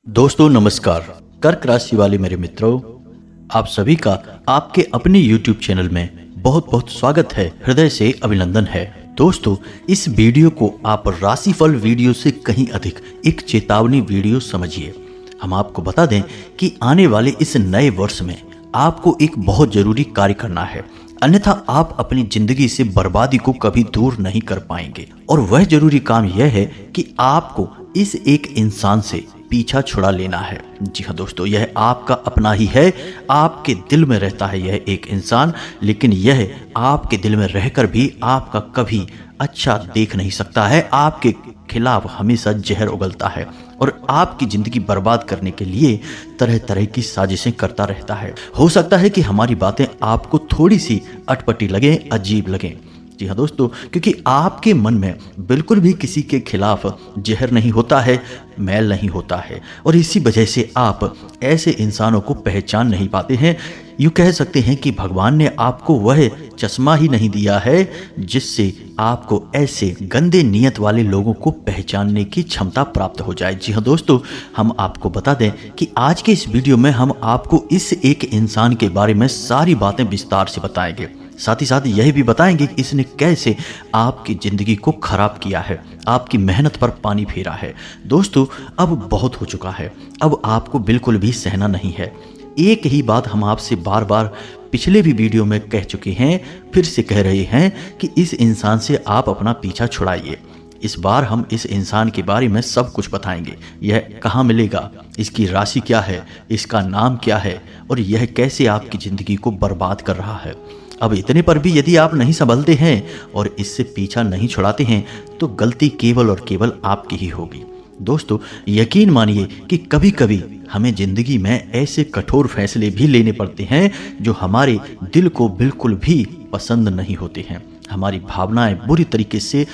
दोस्तों नमस्कार। कर्क राशि वाले मेरे मित्रों, आप सभी का आपके अपने YouTube चैनल में बहुत बहुत स्वागत है, हृदय से अभिनंदन है। दोस्तों, इस वीडियो को आप राशिफल वीडियो से कहीं अधिक एक चेतावनी वीडियो समझिए। हम आपको बता दें कि आने वाले इस नए वर्ष में आपको एक बहुत जरूरी कार्य करना है, अन्यथा आप अपनी जिंदगी से बर्बादी को कभी दूर नहीं कर पाएंगे। और वह जरूरी काम यह है कि आपको इस एक इंसान से पीछा छुड़ा लेना है। जी हाँ दोस्तों, यह आपका अपना ही है, आपके दिल में रहता है यह एक इंसान, लेकिन यह आपके दिल में रहकर भी आपका कभी अच्छा देख नहीं सकता है, आपके खिलाफ हमेशा जहर उगलता है और आपकी जिंदगी बर्बाद करने के लिए तरह तरह की साजिशें करता रहता है। हो सकता है कि हमारी बातें आपको थोड़ी सी अटपटी लगे, अजीब लगे। जी हाँ दोस्तों, क्योंकि आपके मन में बिल्कुल भी किसी के खिलाफ जहर नहीं होता है, मैल नहीं होता है, और इसी वजह से आप ऐसे इंसानों को पहचान नहीं पाते हैं। यूँ कह सकते हैं कि भगवान ने आपको वह चश्मा ही नहीं दिया है जिससे आपको ऐसे गंदे नियत वाले लोगों को पहचानने की क्षमता प्राप्त हो जाए। जी हाँ दोस्तों, हम आपको बता दें कि आज के इस वीडियो में हम आपको इस एक इंसान के बारे में सारी बातें विस्तार से बताएंगे। साथ ही साथ यह भी बताएंगे कि इसने कैसे आपकी जिंदगी को खराब किया है, आपकी मेहनत पर पानी फेरा है। दोस्तों, अब बहुत हो चुका है, अब आपको बिल्कुल भी सहना नहीं है। एक ही बात हम आपसे बार बार पिछले भी वीडियो में कह चुके हैं, फिर से कह रहे हैं कि इस इंसान से आप अपना पीछा छुड़ाइए। इस बार हम इस इंसान के बारे में सब कुछ बताएंगे। यह कहाँ मिलेगा, इसकी राशि क्या है, इसका नाम क्या है और यह कैसे आपकी ज़िंदगी को बर्बाद कर रहा है। अब इतने पर भी यदि आप नहीं संभलते हैं और इससे पीछा नहीं छुड़ाते हैं तो गलती केवल और केवल आपकी ही होगी। दोस्तों, यकीन मानिए कि कभी कभी हमें ज़िंदगी में ऐसे कठोर फैसले भी लेने पड़ते हैं जो हमारे दिल को बिल्कुल भी पसंद नहीं होते हैं। हमारी भावनाएं बुरी तरीके से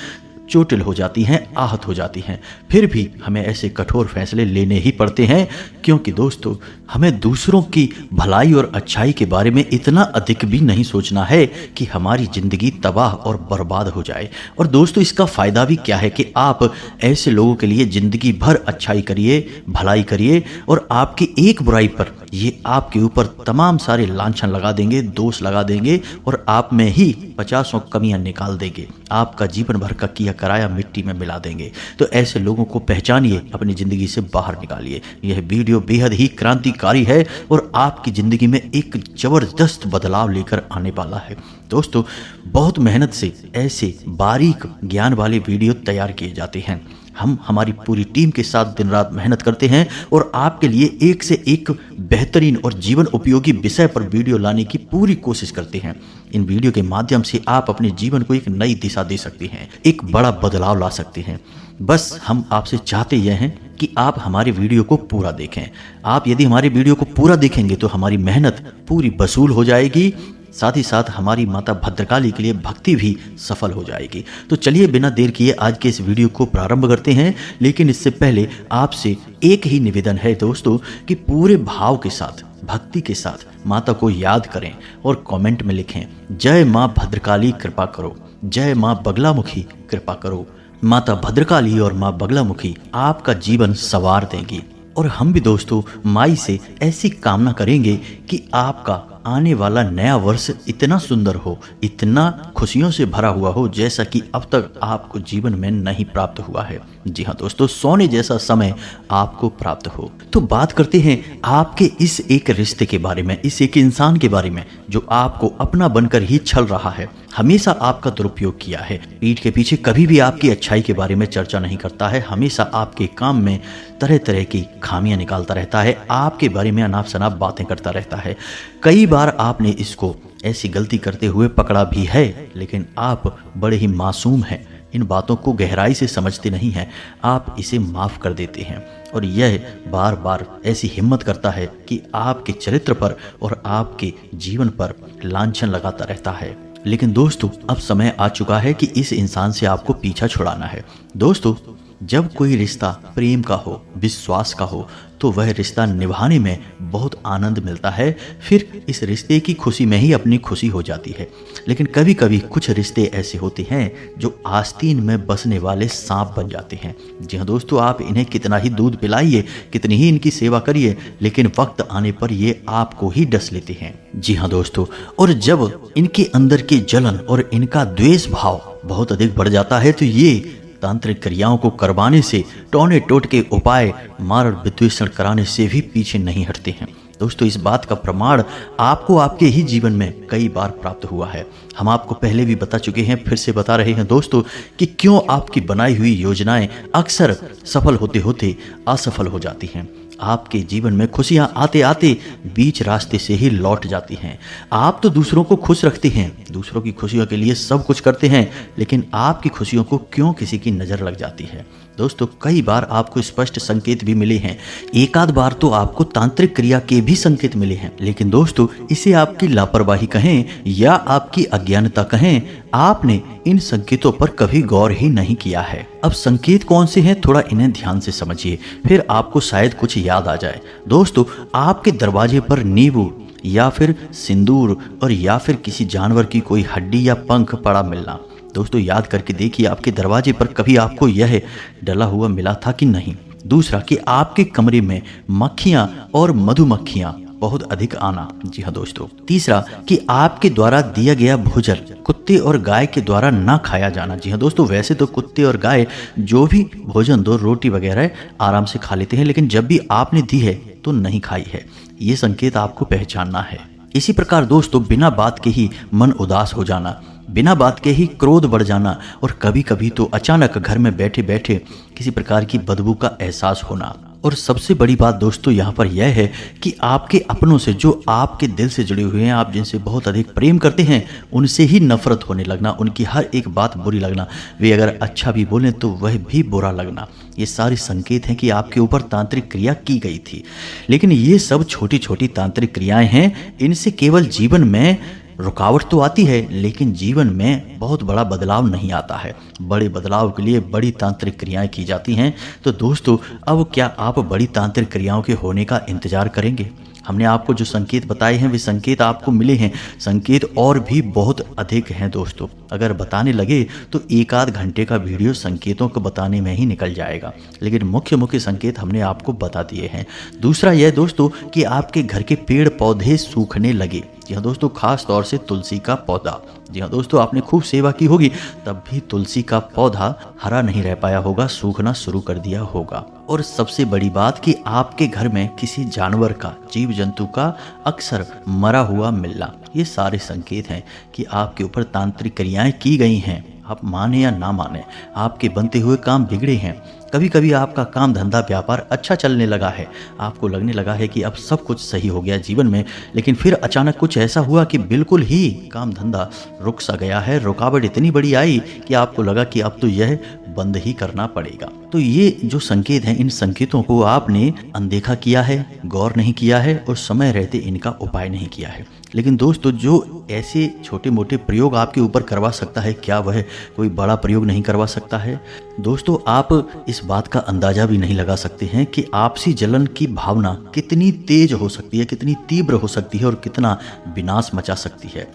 चोटिल हो जाती हैं, आहत हो जाती हैं, फिर भी हमें ऐसे कठोर फैसले लेने ही पड़ते हैं, क्योंकि दोस्तों हमें दूसरों की भलाई और अच्छाई के बारे में इतना अधिक भी नहीं सोचना है कि हमारी ज़िंदगी तबाह और बर्बाद हो जाए। और दोस्तों, इसका फ़ायदा भी क्या है कि आप ऐसे लोगों के लिए ज़िंदगी भर अच्छाई करिए, भलाई करिए, और आपकी एक बुराई पर ये आपके ऊपर तमाम सारे लांछन लगा देंगे, दोष लगा देंगे और आप में ही 50 कमियां निकाल देंगे, आपका जीवन भर का किया कराया मिट्टी में मिला देंगे। तो ऐसे लोगों को पहचानिए, अपनी ज़िंदगी से बाहर निकालिए। यह वीडियो बेहद ही क्रांतिकारी है और आपकी ज़िंदगी में एक ज़बरदस्त बदलाव लेकर आने वाला है। दोस्तों, बहुत मेहनत से ऐसे बारीक ज्ञान वाले वीडियो तैयार किए जाते हैं। हम हमारी पूरी टीम के साथ दिन रात मेहनत करते हैं और आपके लिए एक से एक बेहतरीन और जीवन उपयोगी विषय पर वीडियो लाने की पूरी कोशिश करते हैं। इन वीडियो के माध्यम से आप अपने जीवन को एक नई दिशा दे सकते हैं, एक बड़ा बदलाव ला सकते हैं। बस हम आपसे चाहते यह हैं कि आप हमारे वीडियो को पूरा देखें। आप यदि हमारे वीडियो को पूरा देखेंगे तो हमारी मेहनत पूरी वसूल हो जाएगी, साथ ही साथ हमारी माता भद्रकाली के लिए भक्ति भी सफल हो जाएगी। तो चलिए बिना देर किए आज के इस वीडियो को प्रारंभ करते हैं। लेकिन इससे पहले आपसे एक ही निवेदन है दोस्तों कि पूरे भाव के साथ, भक्ति के साथ माता को याद करें और कमेंट में लिखें, जय माँ भद्रकाली कृपा करो, जय माँ बगलामुखी कृपा करो। माता भद्रकाली और माँ बगलामुखी आपका जीवन संवार देंगी। और हम भी दोस्तों माई से ऐसी कामना करेंगे कि आपका आने वाला नया वर्ष इतना सुंदर हो, इतना खुशियों से भरा हुआ हो जैसा कि अब तक आपको जीवन में नहीं प्राप्त हुआ है। जी हाँ दोस्तों, सोने जैसा समय आपको प्राप्त हो। तो बात करते हैं आपके इस एक रिश्ते के बारे में, इस एक इंसान के बारे में जो आपको अपना बनकर ही छल रहा है, हमेशा आपका दुरुपयोग किया है, पीठ के पीछे कभी भी आपकी अच्छाई के बारे में चर्चा नहीं करता है, हमेशा आपके काम में तरह तरह की खामियां निकालता रहता है, आपके बारे में अनाप शनाप बातें करता रहता है। कई बार आपने इसको ऐसी गलती करते हुए पकड़ा भी है, लेकिन आप बड़े ही मासूम हैं, इन बातों को गहराई से समझते नहीं हैं, आप इसे माफ़ कर देते हैं। और यह बार बार ऐसी हिम्मत करता है कि आपके चरित्र पर और आपके जीवन पर लांछन लगाता रहता है। लेकिन दोस्तों, अब समय आ चुका है कि इस इंसान से आपको पीछा छुड़ाना है। दोस्तों, जब कोई रिश्ता प्रेम का हो, विश्वास का हो, तो वह रिश्ता निभाने में बहुत आनंद मिलता है। फिर इस रिश्ते की खुशी में ही अपनी खुशी हो जाती है। लेकिन कभी कभी कुछ रिश्ते ऐसे होते हैं जो आस्तीन में बसने वाले सांप बन जाते हैं। जी हाँ दोस्तों, आप इन्हें कितना ही दूध पिलाइए, कितनी ही इनकी सेवा करिए, लेकिन वक्त आने पर ये आपको ही डस लेते हैं। जी हाँ दोस्तों, और जब इनके अंदर की जलन और इनका द्वेष भाव बहुत अधिक बढ़ जाता है तो ये तांत्रिक क्रियाओं को करवाने से, टोने टोट के उपाय, मारण विद्वेषण कराने से भी पीछे नहीं हटते हैं। दोस्तों, इस बात का प्रमाण आपको आपके ही जीवन में कई बार प्राप्त हुआ है। हम आपको पहले भी बता चुके हैं, फिर से बता रहे हैं दोस्तों कि क्यों आपकी बनाई हुई योजनाएं अक्सर सफल होते होते असफल हो जाती हैं। आपके जीवन में खुशियां आते आते बीच रास्ते से ही लौट जाती हैं। आप तो दूसरों को खुश रखते हैं, दूसरों की खुशियों के लिए सब कुछ करते हैं, लेकिन आपकी खुशियों को क्यों किसी की नज़र लग जाती है। दोस्तों, कई बार आपको स्पष्ट संकेत भी मिले हैं, एक आध बार तो आपको तांत्रिक क्रिया के भी संकेत मिले हैं, लेकिन दोस्तों इसे आपकी लापरवाही कहें या आपकी अज्ञानता कहें, आपने इन संकेतों पर कभी गौर ही नहीं किया है। अब संकेत कौन से हैं, थोड़ा इन्हें ध्यान से समझिए, फिर आपको शायद कुछ याद आ जाए। दोस्तों, आपके दरवाजे पर नींबू या फिर सिंदूर और या फिर किसी जानवर की कोई हड्डी या पंख पड़ा मिलना। दोस्तों, याद करके देखिए आपके दरवाजे पर कभी आपको यह डला हुआ मिला था कि नहीं। दूसरा, कि आपके कमरे में मक्खियां और मधुमक्खियां बहुत अधिक आना। जी हाँ दोस्तों। तीसरा, कि आपके द्वारा दिया गया भोजन कुत्ते और गाय के द्वारा ना खाया जाना। जी हाँ दोस्तों, वैसे तो कुत्ते और गाय जो भी भोजन दो, रोटी वगैरह आराम से खा लेते हैं, लेकिन जब भी आपने दी है तो नहीं खाई है। ये संकेत आपको पहचानना है। इसी प्रकार दोस्तों, बिना बात के ही मन उदास हो जाना, बिना बात के ही क्रोध बढ़ जाना, और कभी कभी तो अचानक घर में बैठे बैठे किसी प्रकार की बदबू का एहसास होना। और सबसे बड़ी बात दोस्तों यहाँ पर यह है कि आपके अपनों से, जो आपके दिल से जुड़े हुए हैं, आप जिनसे बहुत अधिक प्रेम करते हैं, उनसे ही नफरत होने लगना, उनकी हर एक बात बुरी लगना, वे अगर अच्छा भी बोलें तो वह भी बुरा लगना। ये सारे संकेत हैं कि आपके ऊपर तांत्रिक क्रिया की गई थी। लेकिन ये सब छोटी छोटी तांत्रिक क्रियाएं हैं, इनसे केवल जीवन में रुकावट तो आती है, लेकिन जीवन में बहुत बड़ा बदलाव नहीं आता है। बड़े बदलाव के लिए बड़ी तांत्रिक क्रियाएं की जाती हैं। तो दोस्तों, अब क्या आप बड़ी तांत्रिक क्रियाओं के होने का इंतजार करेंगे? हमने आपको जो संकेत बताए हैं वे संकेत आपको मिले हैं, संकेत और भी बहुत अधिक हैं दोस्तों। अगर बताने लगे तो एक आध घंटे का वीडियो संकेतों को बताने में ही निकल जाएगा, लेकिन मुख्य मुख्य संकेत हमने आपको बता दिए हैं। दूसरा यह दोस्तों कि आपके घर के पेड़ पौधे सूखने लगे। जी हाँ दोस्तों, खास तौर से तुलसी का पौधा। जी हाँ दोस्तों, आपने खूब सेवा की होगी, तब भी तुलसी का पौधा हरा नहीं रह पाया होगा, सूखना शुरू कर दिया होगा। और सबसे बड़ी बात कि आपके घर में किसी जानवर का, जीव जंतु का अक्सर मरा हुआ मिलना, ये सारे संकेत हैं कि आपके ऊपर तांत्रिक क्रियाएं की गई हैं। आप माने या ना माने, आपके बनते हुए काम बिगड़े हैं। कभी कभी आपका काम धंधा व्यापार अच्छा चलने लगा है, आपको लगने लगा है कि अब सब कुछ सही हो गया जीवन में, लेकिन फिर अचानक कुछ ऐसा हुआ कि बिल्कुल ही काम धंधा रुक सा गया है। रुकावट इतनी बड़ी आई कि आपको लगा कि अब तो यह बंद ही करना पड़ेगा। तो ये जो संकेत हैं, इन संकेतों को आपने अनदेखा किया है, गौर नहीं किया है और समय रहते इनका उपाय नहीं किया है। लेकिन दोस्तों, जो ऐसे छोटे मोटे प्रयोग आपके ऊपर करवा सकता है, क्या वह कोई बड़ा प्रयोग नहीं करवा सकता है? दोस्तों, आप इस बात का अंदाजा भी नहीं लगा सकते हैं कि आपसी जलन की भावना कितनी तेज हो सकती है, कितनी तीव्र हो सकती है और कितना विनाश मचा सकती है।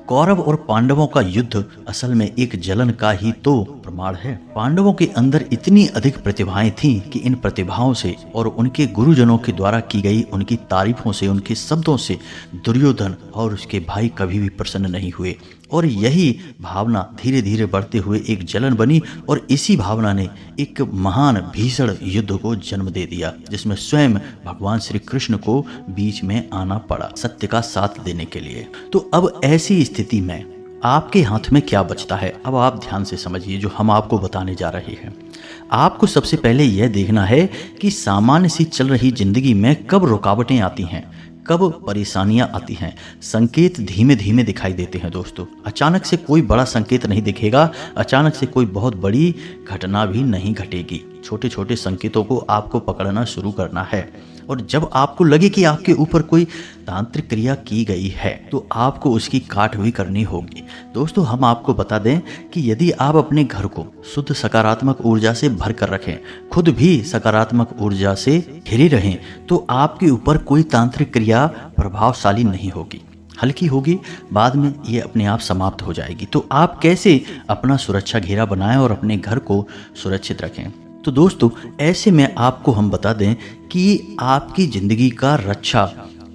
कौरव और पांडवों का युद्ध असल में एक जलन का ही तो प्रमाण है। पांडवों के अंदर इतनी अधिक प्रतिभाएं थीं कि इन प्रतिभाओं से और उनके गुरुजनों के द्वारा की गई उनकी तारीफों से, उनके शब्दों से दुर्योधन और उसके भाई कभी भी प्रसन्न नहीं हुए। और यही भावना धीरे धीरे बढ़ते हुए एक जलन बनी और इसी भावना ने एक महान भीषण युद्ध को जन्म दे दिया, जिसमें स्वयं भगवान श्री कृष्ण को बीच में आना पड़ा सत्य का साथ देने के लिए। तो अब ऐसी स्थिति में आपके हाथ में क्या बचता है? अब आप ध्यान से समझिए जो हम आपको बताने जा रहे हैं। आपको सबसे पहले यह देखना है कि सामान्य सी चल रही जिंदगी में कब रुकावटें आती हैं, कब परेशानियां आती हैं। संकेत धीमे धीमे दिखाई देते हैं दोस्तों। अचानक से कोई बड़ा संकेत नहीं दिखेगा, अचानक से कोई बहुत बड़ी घटना भी नहीं घटेगी। छोटे छोटे संकेतों को आपको पकड़ना शुरू करना है। और जब आपको लगे कि आपके ऊपर कोई तांत्रिक क्रिया की गई है तो आपको उसकी काट भी करनी होगी। दोस्तों, हम आपको बता दें कि यदि आप अपने घर को शुद्ध सकारात्मक ऊर्जा से भर कर रखें, खुद भी सकारात्मक ऊर्जा से घिरे रहें, तो आपके ऊपर कोई तांत्रिक क्रिया प्रभावशाली नहीं होगी, हल्की होगी, बाद में ये अपने आप समाप्त हो जाएगी। तो आप कैसे अपना सुरक्षा घेरा बनाएं और अपने घर को सुरक्षित रखें? तो दोस्तों, ऐसे में आपको हम बता दें कि आपकी जिंदगी का रक्षा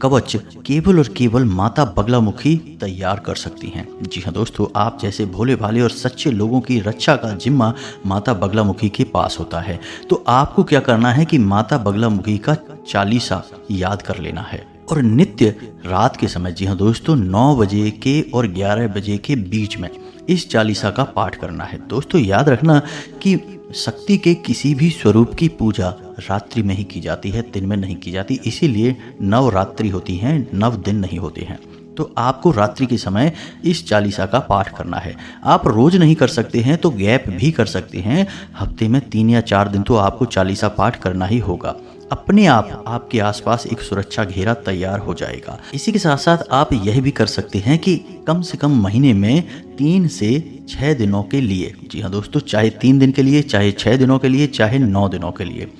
कवच केवल और केवल माता बगलामुखी तैयार कर सकती हैं। जी हाँ दोस्तों, आप जैसे भोले भाले और सच्चे लोगों की रक्षा का जिम्मा माता बगलामुखी के पास होता है। तो आपको क्या करना है कि माता बगलामुखी का चालीसा याद कर लेना है और नित्य रात के समय, जी हाँ दोस्तों, 9 बजे के और 11 बजे के बीच में इस चालीसा का पाठ करना है। दोस्तों, याद रखना कि शक्ति के किसी भी स्वरूप की पूजा रात्रि में ही की जाती है, दिन में नहीं की जाती। इसीलिए नवरात्रि होती हैं, 9 दिन नहीं होते हैं। तो आपको रात्रि के समय इस चालीसा का पाठ करना है। आप रोज नहीं कर सकते हैं तो गैप भी कर सकते हैं, हफ्ते में 3 या 4 दिन तो आपको चालीसा पाठ करना ही होगा। अपने आप आपके आसपास एक सुरक्षा घेरा तैयार हो जाएगा। इसी के साथ साथ आप यह भी कर सकते हैं कि कम से कम महीने में 3 से 6 दिनों के लिए, जी हाँ दोस्तों, चाहे 3 दिन के लिए, चाहे 6 दिनों के लिए, चाहे 9 दिनों के लिए,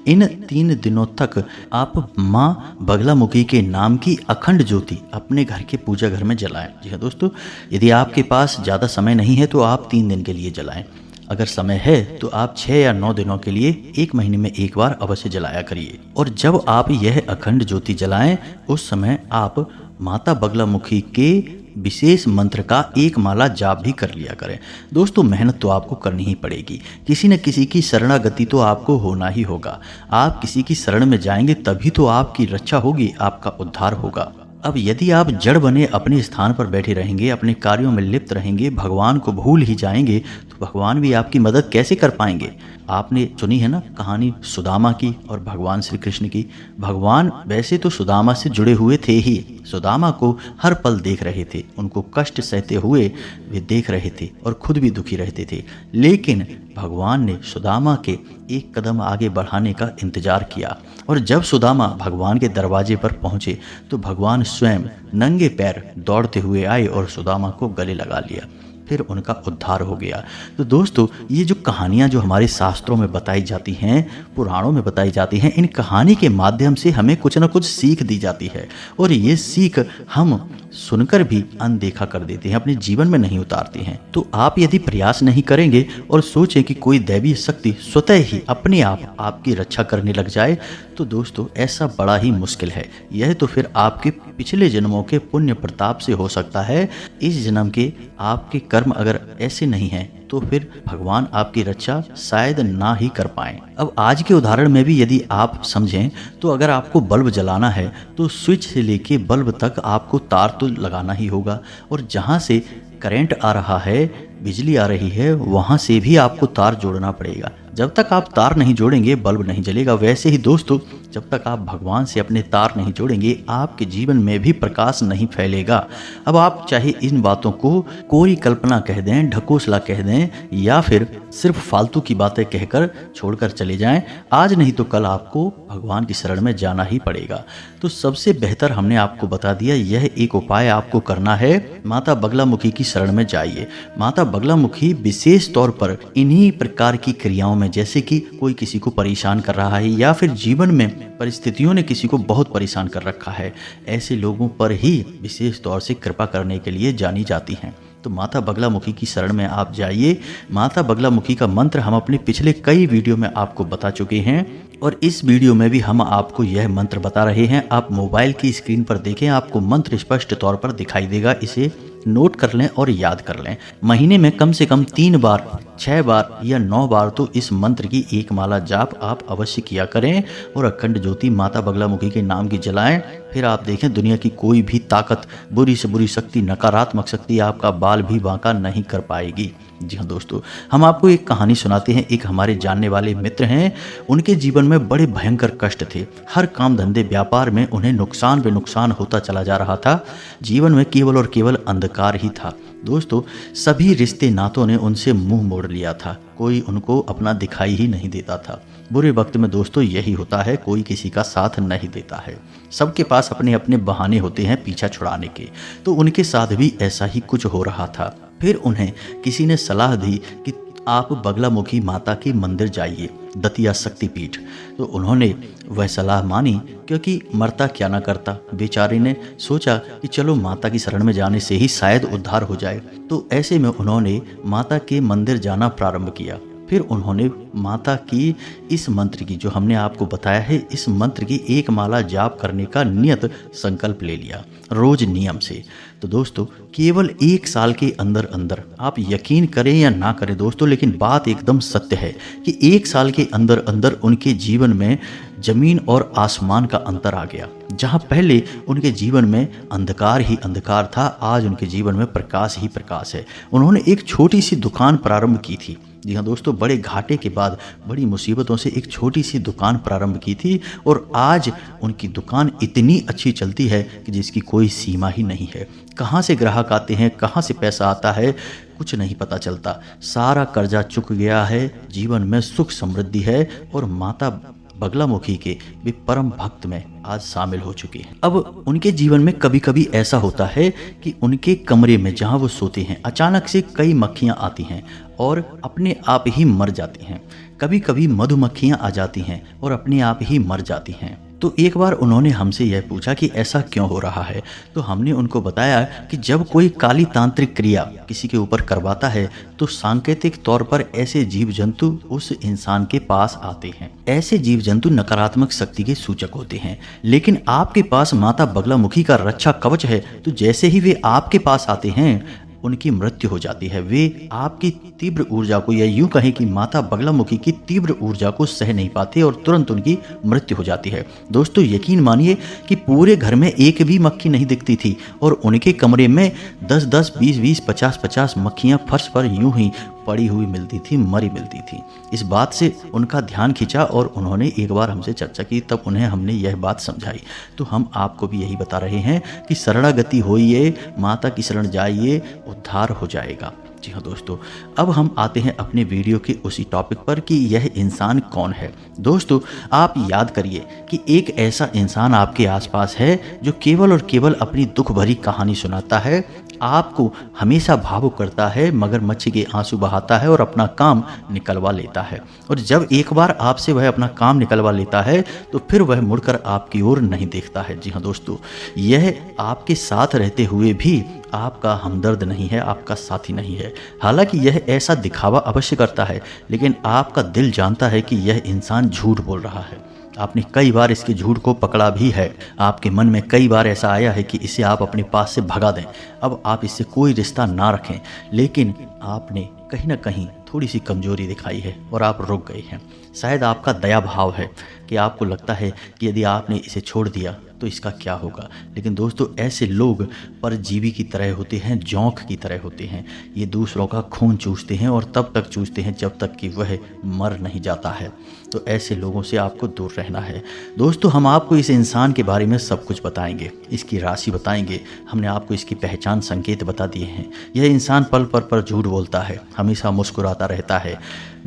इन 3 दिनों तक आप माँ बगलामुखी के नाम की अखंड ज्योति अपने घर के पूजा घर में जलाएं। जी हाँ दोस्तों, यदि आपके पास ज़्यादा समय नहीं है तो आप 3 दिन के लिए जलाएं। अगर समय है तो आप 6 या 9 दिनों के लिए 1 महीने में एक बार अवश्य जलाया करिए। और जब आप यह अखंड ज्योति जलाएं, उस समय आप माता बगलामुखी के विशेष मंत्र का एक माला जाप भी कर लिया करें। दोस्तों, मेहनत तो आपको करनी ही पड़ेगी, किसी न किसी की शरणागति तो आपको होना ही होगा। आप किसी की शरण में जाएंगे तभी तो आपकी रक्षा होगी, आपका उद्धार होगा। अब यदि आप जड़ बने अपने स्थान पर बैठे रहेंगे, अपने कार्यों में लिप्त रहेंगे, भगवान को भूल ही जाएंगे, तो भगवान भी आपकी मदद कैसे कर पाएंगे? आपने सुनी है ना कहानी सुदामा की और भगवान श्री कृष्ण की। भगवान वैसे तो सुदामा से जुड़े हुए थे ही, सुदामा को हर पल देख रहे थे, उनको कष्ट सहते हुए वे देख रहे थे और खुद भी दुखी रहते थे। लेकिन भगवान ने सुदामा के एक कदम आगे बढ़ाने का इंतजार किया और जब सुदामा भगवान के दरवाजे पर पहुंचे तो भगवान स्वयं नंगे पैर दौड़ते हुए आए और सुदामा को गले लगा लिया। फिर उनका उद्धार हो गया। तो दोस्तों, ये जो कहानियाँ जो हमारे शास्त्रों में बताई जाती हैं, पुराणों में बताई जाती हैं, इन कहानी के माध्यम से हमें कुछ न कुछ सीख दी जाती है और ये सीख हम सुनकर भी अनदेखा कर देते हैं, अपने जीवन में नहीं उतारते हैं। तो आप यदि प्रयास नहीं करेंगे और सोचें कि कोई दैवीय शक्ति स्वतः ही अपने आप आपकी रक्षा करने लग जाए, तो दोस्तों ऐसा बड़ा ही मुश्किल है। यह तो फिर आपके पिछले जन्मों के पुण्य प्रताप से हो सकता है। इस जन्म के आपके कर्म अगर ऐसे नहीं हैं तो फिर भगवान आपकी रक्षा शायद ना ही कर पाएं। अब आज के उदाहरण में भी यदि आप समझें तो अगर आपको बल्ब जलाना है तो स्विच से लेके बल्ब तक आपको तार तो लगाना ही होगा और जहाँ से करंट आ रहा है, बिजली आ रही है, वहाँ से भी आपको तार जोड़ना पड़ेगा। जब तक आप तार नहीं जोड़ेंगे बल्ब नहीं जलेगा। वैसे ही दोस्तों, जब तक आप भगवान से अपने तार नहीं जोड़ेंगे आपके जीवन में भी प्रकाश नहीं फैलेगा। अब आप चाहे इन बातों को कोई कल्पना कह दें, ढकोसला कह दें या फिर सिर्फ फालतू की बातें कहकर छोड़कर चले जाएं, आज नहीं तो कल आपको भगवान की शरण में जाना ही पड़ेगा। तो सबसे बेहतर हमने आपको बता दिया, यह एक उपाय आपको करना है। माता बगलामुखी की शरण में जाइए। माता बगलामुखी विशेष तौर पर इन्हीं प्रकार की क्रियाओं में, जैसे कि कोई किसी को परेशान कर रहा है या फिर जीवन में परिस्थितियों ने किसी को बहुत परेशान कर रखा है, ऐसे लोगों पर ही विशेष तौर से कृपा करने के लिए जानी जाती हैं। तो माता बगलामुखी की शरण में आप जाइए। माता बगलामुखी का मंत्र हम अपने पिछले कई वीडियो में आपको बता चुके हैं और इस वीडियो में भी हम आपको यह मंत्र बता रहे हैं। आप मोबाइल की स्क्रीन पर देखें, आपको मंत्र स्पष्ट तौर पर दिखाई देगा। इसे नोट कर लें और याद कर लें। महीने में कम से कम 3 बार, 6 बार या 9 बार तो इस मंत्र की एक माला जाप आप अवश्य किया करें और अखंड ज्योति माता बगलामुखी के नाम की जलाएं। फिर आप देखें, दुनिया की कोई भी ताकत, बुरी से बुरी शक्ति, नकारात्मक शक्ति आपका बाल भी बांका नहीं कर पाएगी। जी हाँ दोस्तों, हम आपको एक कहानी सुनाते हैं। एक हमारे जानने वाले मित्र हैं, उनके जीवन में बड़े भयंकर कष्ट थे। हर काम धंधे व्यापार में उन्हें नुकसान पे नुकसान होता चला जा रहा था। जीवन में केवल और केवल अंधकार ही था। दोस्तों सभी रिश्ते नातों ने उनसे मुंह मोड़ लिया था, कोई उनको अपना दिखाई ही नहीं देता था। बुरे वक्त में दोस्तों यही होता है, कोई किसी का साथ नहीं देता है। सबके पास अपने अपने बहाने होते हैं पीछा छुड़ाने के। तो उनके साथ भी ऐसा ही कुछ हो रहा था। फिर उन्हें किसी ने सलाह दी कि आप बगलामुखी माता के मंदिर जाइए, दतिया शक्तिपीठ। तो उन्होंने वह सलाह मानी, क्योंकि मरता क्या ना करता। बेचारे ने सोचा कि चलो माता की शरण में जाने से ही शायद उद्धार हो जाए। तो ऐसे में उन्होंने माता के मंदिर जाना प्रारंभ किया। फिर उन्होंने माता की इस मंत्र की, जो हमने आपको बताया है, इस मंत्र की एक माला जाप करने का नियत संकल्प ले लिया, रोज नियम से। तो दोस्तों केवल 1 साल के अंदर अंदर, आप यकीन करें या ना करें दोस्तों, लेकिन बात एकदम सत्य है कि 1 साल के अंदर अंदर उनके जीवन में जमीन और आसमान का अंतर आ गया। जहां पहले उनके जीवन में अंधकार ही अंधकार था, आज उनके जीवन में प्रकाश ही प्रकाश है। उन्होंने एक छोटी सी दुकान प्रारंभ की थी। जी हाँ दोस्तों, बड़े घाटे के बाद, बड़ी मुसीबतों से एक छोटी सी दुकान प्रारंभ की थी, और आज उनकी दुकान इतनी अच्छी चलती है कि जिसकी कोई सीमा ही नहीं है। कहाँ से ग्राहक आते हैं, कहाँ से पैसा आता है, कुछ नहीं पता चलता। सारा कर्जा चुक गया है, जीवन में सुख समृद्धि है, और माता बगलामुखी के वे परम भक्त में आज शामिल हो चुके हैं। अब उनके जीवन में कभी कभी ऐसा होता है कि उनके कमरे में जहां वो सोते हैं, अचानक से कई मक्खियां आती हैं और अपने आप ही मर जाती हैं। कभी कभी मधुमक्खियां आ जाती हैं और अपने आप ही मर जाती हैं। तो एक बार उन्होंने हमसे यह पूछा कि ऐसा क्यों हो रहा है। तो हमने उनको बताया कि जब कोई काली तांत्रिक क्रिया किसी के ऊपर करवाता है तो सांकेतिक तौर पर ऐसे जीव जंतु उस इंसान के पास आते हैं। ऐसे जीव जंतु नकारात्मक शक्ति के सूचक होते हैं, लेकिन आपके पास माता बगलामुखी का रक्षा कवच है। तो जैसे ही वे आपके पास आते हैं उनकी मृत्यु हो जाती है। वे आपकी तीव्र ऊर्जा को, या यूं कहें कि माता बगलामुखी की तीव्र ऊर्जा को सह नहीं पाते और तुरंत उनकी मृत्यु हो जाती है। दोस्तों यकीन मानिए कि पूरे घर में एक भी मक्खी नहीं दिखती थी, और उनके कमरे में 10-10, 20-20, 50-50 मक्खियां फर्श पर यूं ही पड़ी हुई मिलती थी, मरी मिलती थी। इस बात से उनका ध्यान खिंचा और उन्होंने एक बार हमसे चर्चा की, तब उन्हें हमने यह बात समझाई। तो हम आपको भी यही बता रहे हैं कि शरणागति होइए, माता की शरण जाइए, उद्धार हो जाएगा। जी हाँ दोस्तों, अब हम आते हैं अपने वीडियो के उसी टॉपिक पर कि यह इंसान कौन है। दोस्तों आप याद करिए कि एक ऐसा इंसान आपके आसपास है जो केवल और केवल अपनी दुख भरी कहानी सुनाता है, आपको हमेशा भावुक करता है, मगरमच्छ के आंसू बहाता है और अपना काम निकलवा लेता है। और जब एक बार आपसे वह अपना काम निकलवा लेता है तो फिर वह मुड़कर आपकी ओर नहीं देखता है। जी हाँ दोस्तों, यह आपके साथ रहते हुए भी आपका हमदर्द नहीं है, आपका साथी नहीं है। हालांकि यह ऐसा दिखावा अवश्य करता है, लेकिन आपका दिल जानता है कि यह इंसान झूठ बोल रहा है। आपने कई बार इसके झूठ को पकड़ा भी है। आपके मन में कई बार ऐसा आया है कि इसे आप अपने पास से भगा दें, अब आप इससे कोई रिश्ता ना रखें, लेकिन आपने कहीं ना कहीं थोड़ी सी कमजोरी दिखाई है और आप रुक गए हैं। शायद आपका दया भाव है कि आपको लगता है कि यदि आपने इसे छोड़ दिया तो इसका क्या होगा। लेकिन दोस्तों ऐसे लोग परजीवी की तरह होते हैं, जोंक की तरह होते हैं। ये दूसरों का खून चूसते हैं और तब तक चूसते हैं जब तक कि वह मर नहीं जाता है। तो ऐसे लोगों से आपको दूर रहना है। दोस्तों हम आपको इस इंसान के बारे में सब कुछ बताएंगे, इसकी राशि बताएंगे, हमने आपको इसकी पहचान संकेत बता दिए हैं। यह इंसान पल पर झूठ बोलता है, हमेशा मुस्कुराता रहता है,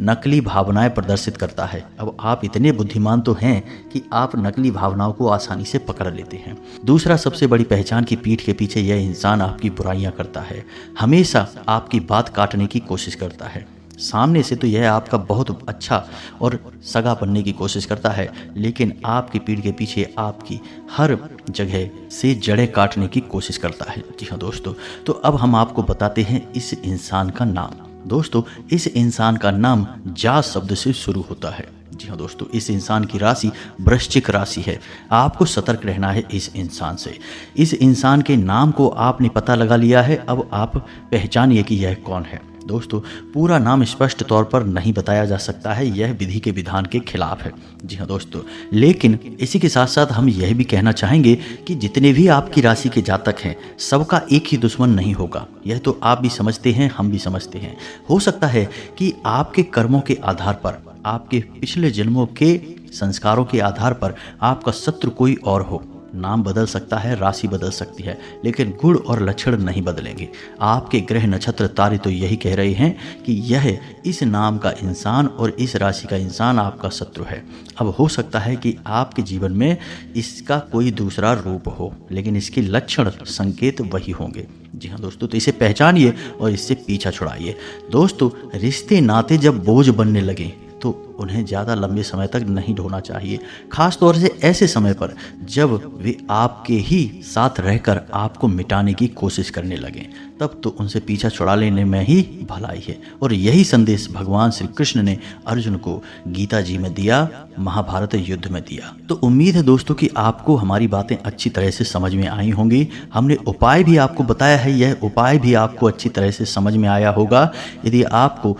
नकली भावनाएं प्रदर्शित करता है। अब आप इतने बुद्धिमान तो हैं कि आप नकली भावनाओं को आसानी से पकड़ लेते हैं। दूसरा सबसे बड़ी पहचान की पीठ के पीछे यह इंसान आपकी बुराइयां करता है, हमेशा आपकी बात काटने की कोशिश करता है। सामने से तो यह आपका बहुत अच्छा और सगा बनने की कोशिश करता है, लेकिन आपकी पीठ के पीछे आपकी हर जगह से जड़ें काटने की कोशिश करता है। जी हाँ दोस्तों, तो अब हम आपको बताते हैं इस इंसान का नाम। दोस्तों इस इंसान का नाम जा शब्द से शुरू होता है। जी हाँ दोस्तों, इस इंसान की राशि वृश्चिक राशि है। आपको सतर्क रहना है इस इंसान से। इस इंसान के नाम को आपने पता लगा लिया है, अब आप पहचानिए कि यह कौन है। दोस्तों पूरा नाम स्पष्ट तौर पर नहीं बताया जा सकता है, यह विधि के विधान के खिलाफ है। जी हाँ दोस्तों, लेकिन इसी के साथ साथ हम यह भी कहना चाहेंगे कि जितने भी आपकी राशि के जातक हैं सबका एक ही दुश्मन नहीं होगा। यह तो आप भी समझते हैं, हम भी समझते हैं। हो सकता है कि आपके कर्मों के आधार पर, आपके पिछले जन्मों के संस्कारों के आधार पर आपका शत्रु कोई और हो, नाम बदल सकता है, राशि बदल सकती है, लेकिन गुण और लक्षण नहीं बदलेंगे। आपके ग्रह नक्षत्र तारे तो यही कह रहे हैं कि यह इस नाम का इंसान और इस राशि का इंसान आपका शत्रु है। अब हो सकता है कि आपके जीवन में इसका कोई दूसरा रूप हो, लेकिन इसके लक्षण संकेत वही होंगे। जी हाँ दोस्तों, तो इसे पहचानिए और इससे पीछा छुड़ाइए। दोस्तों, रिश्ते नाते जब बोझ बनने लगे तो उन्हें ज़्यादा लंबे समय तक नहीं ढोना चाहिए, खास तौर से ऐसे समय पर जब वे आपके ही साथ रहकर आपको मिटाने की कोशिश करने लगें। तब तो उनसे पीछा छुड़ा लेने में ही भलाई है। और यही संदेश भगवान श्री कृष्ण ने अर्जुन को गीता जी में दिया, महाभारत युद्ध में दिया। तो उम्मीद है दोस्तों कि आपको हमारी बातें अच्छी तरह से समझ में आई होंगी। हमने उपाय भी आपको बताया है, यह उपाय भी आपको अच्छी तरह से समझ में आया होगा। यदि आपको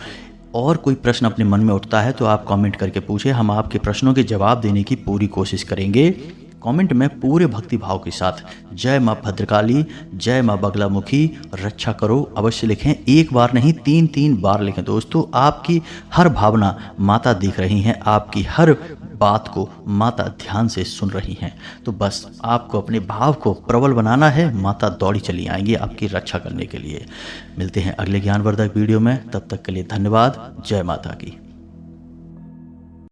और कोई प्रश्न अपने मन में उठता है तो आप कमेंट करके पूछें, हम आपके प्रश्नों के जवाब देने की पूरी कोशिश करेंगे। कमेंट में पूरे भक्ति भाव के साथ जय माँ भद्रकाली, जय माँ बगलामुखी रक्षा करो अवश्य लिखें। एक बार नहीं, 3 बार लिखें। दोस्तों, आपकी हर भावना माता देख रही हैं, आपकी हर बात को माता ध्यान से सुन रही हैं। तो बस आपको अपने भाव को प्रबल बनाना है, माता दौड़ी चली आएंगी आपकी रक्षा करने के लिए। मिलते हैं अगले ज्ञानवर्धक वीडियो में, तब तक के लिए धन्यवाद। जय माता की।